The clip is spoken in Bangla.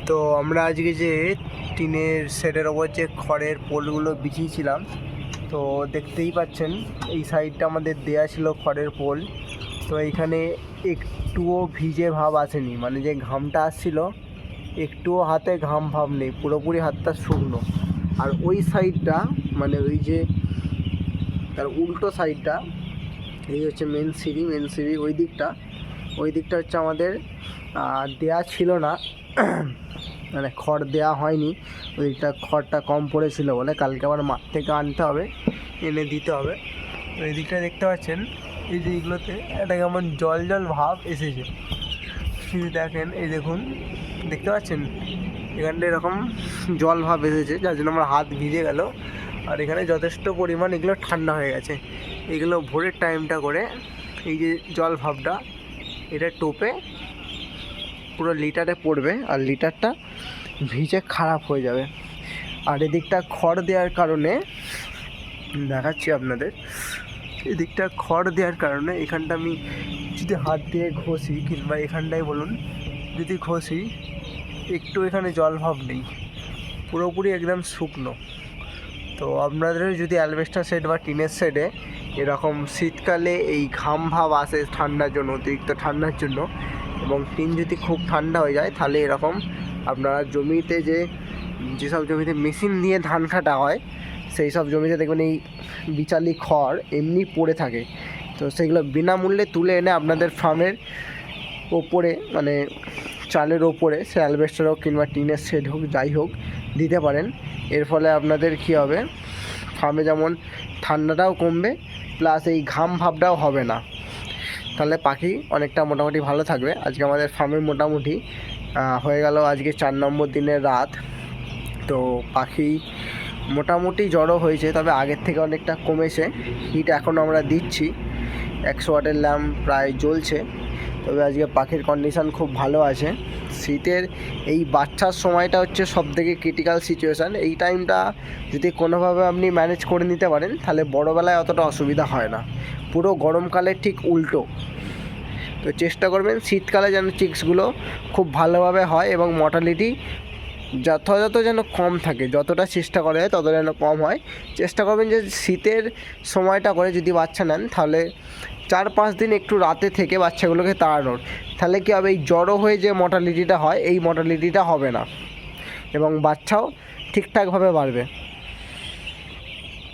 তো আমরা আজকে যে টিনের শেডের ওপর যে খড়ের পোলগুলো বিছিয়েছিলাম, তো দেখতেই পাচ্ছেন এই সাইডটা আমাদের দেয়া ছিল খড়ের পোল। তো এইখানে একটুও ভিজে ভাব আসেনি, মানে যে ঘামটা আসছিল একটুও হাতে ঘাম ভাব নেই, পুরোপুরি হাতটা শুকনো। আর ওই সাইডটা মানে ওই যে তার উল্টো সাইডটা, এই হচ্ছে মেন সিঁড়ি ওই দিকটা হচ্ছে আমাদের দেয়া ছিল না, মানে খড় দেওয়া হয়নি। ওই দিকটা খড়টা কম পড়েছিল বলে কালকে আবার মাঠ থেকে আনতে হবে, এনে দিতে হবে। তো এই দিকটা দেখতে পাচ্ছেন, এই যে এইগুলোতে একটা কেমন জল জল ভাব এসেছে। শুধু দেখেন, এই দেখুন, দেখতে পাচ্ছেন এখানটা এরকম জল ভাব এসেছে, যার জন্য আমার হাত ভিজে গেল। আর এখানে যথেষ্ট পরিমাণ এগুলো ঠান্ডা হয়ে গেছে। এগুলো ভোরের টাইমটা করে এই যে জল ভাবটা এটা টোপে পুরো লিটারে পড়বে, আর লিটারটা ভিজে খারাপ হয়ে যাবে। আর এদিকটা খড় দেওয়ার কারণে দেখাচ্ছি আপনাদের, এদিকটা খড় দেওয়ার কারণে এখানটা আমি যদি হাত দিয়ে ঘষি কিংবা এখানটায় বলুন যদি ঘষি, একটু এখানে জল ভাব নেই, পুরোপুরি একদম শুকনো। তো আপনাদের যদি অ্যালবেস্টার শেড বা টিনের শেডে এরকম শীতকালে এই ঘাম ভাব আসে ঠান্ডার জন্য, অতিরিক্ত ঠান্ডার জন্য, এবং টিন যদি খুব ঠান্ডা হয়ে যায়, তাহলে এরকম আপনারা জমিতে যেসব জমিতে মেশিন দিয়ে ধান কাটা হয়, সেই সব জমিতে দেখবেন এই বিচালি খড় এমনি পড়ে থাকে। তো সেগুলো বিনামূল্যে তুলে এনে আপনাদের ফার্মের ওপরে, মানে চালের ওপরে, সে অ্যালবেস্টার হোক কিংবা টিনের শেড হোক যাই হোক, দিতে পারেন। এর ফলে আপনাদের কী হবে, ফার্মে যেমন ঠান্ডাটাও কমবে, প্লাস এই ঘাম ভাবটাও হবে না। তাহলে পাখি অনেকটা মোটামুটি ভালো থাকবে। আজকে আমাদের ফার্মে মোটামুটি হয়ে গেল আজকে 4 নম্বর দিনের রাত। তো পাখি মোটামুটি জড়ো হয়েছে, তবে আগের থেকে অনেকটা কমেছে। হিট এখন আমরা দিচ্ছি, 100 ওয়াটের ল্যাম্প প্রায় জ্বলছে। তবে আজকে পাখির কন্ডিশান খুব ভালো আছে। শীতের এই বাচ্চার সময়টা হচ্ছে সবথেকে ক্রিটিক্যাল সিচুয়েশান। এই টাইমটা যদি কোনোভাবে আপনি ম্যানেজ করে নিতে পারেন, তাহলে বড়োবেলায় অতটা অসুবিধা হয় না। পুরো গরমকালের ঠিক উল্টো। তো চেষ্টা করবেন শীতকালে যেন চিক্সগুলো খুব ভালোভাবে হয় এবং মর্টালিটি যথাযথ যেন কম থাকে, যতটা চেষ্টা করা যায় ততটা যেন কম হয়। চেষ্টা করবেন যে শীতের সময়টা করে যদি বাচ্চা নেন, তাহলে 4-5 দিন একটু রাতে থেকে বাচ্চাগুলোকে তাড়ানোর। তাহলে কী হবে, এই জড়ো হয়ে যে মর্টালিটিটা হয়, এই মর্টালিটিটা হবে না এবং বাচ্চাও ঠিকঠাকভাবে বাড়বে।